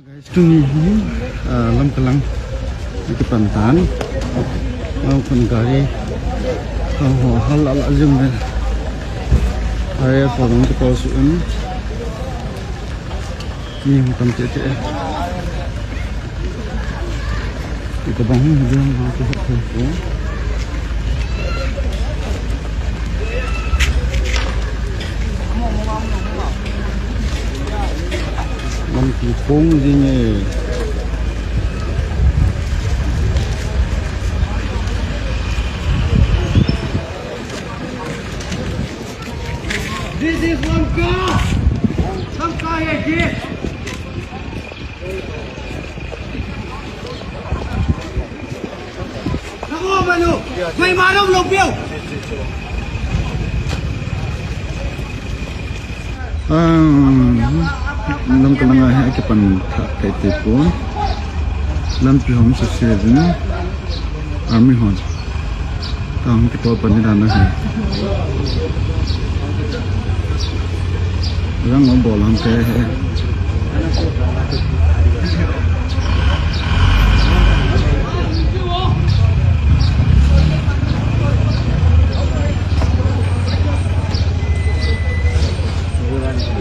Guys, itu nih lam kelang itu pantan mau kengkari hal ala jeng deh saya potong itu palsuin ini hitam cece itu bangun bilang mau tuh Lam kipung sini. This is Lanka. Lanka है ये. Nako manu. May marong lopyo. Lam kelang ay kepan kay tipon. Lam pihong sa seven. Army hon. Tang kita pandiran na. Yang ngobolan teh.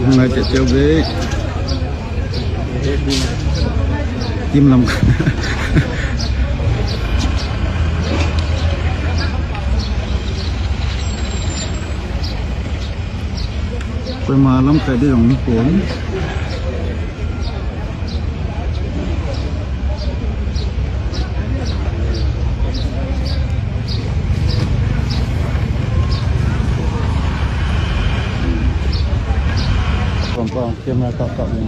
Hôm nay chạy treo với Kim Lâm quay mà lắm cái đi đồng cuốn còn kia mà cậu này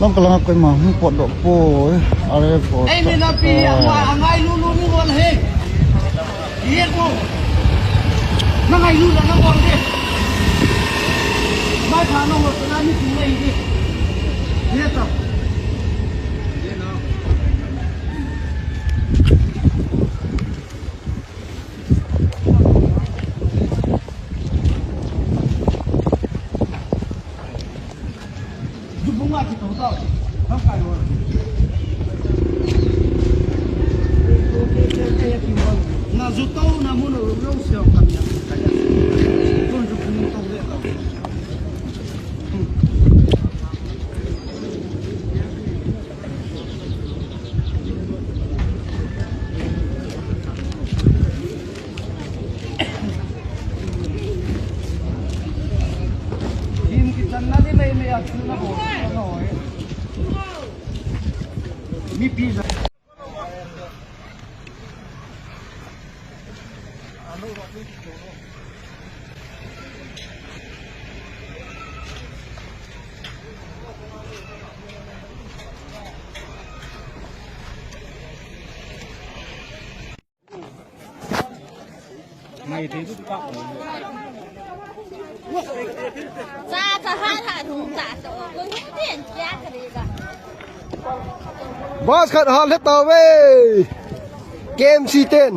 lắm cái là cái mà không quật độ po ấy ở đây po Hey, mình là pi ngay luôn luôn luôn he. Điên không? Nó ngay luôn là nó còn đi. Mai thả nó một cái như thế này đi. Điên không? Bunga kita tahu, apa kalau? Na jutau namun orang siapa kami yang kaya. Pun juga minta dia tahu. Tim kita nanti may action na po. Mi pizza. Mày thấy rất cọc. Ra cả hai thả thùng giả chỗ có hết tiền giá cái gì cả. Boss khát hòn hết tàu về game si tên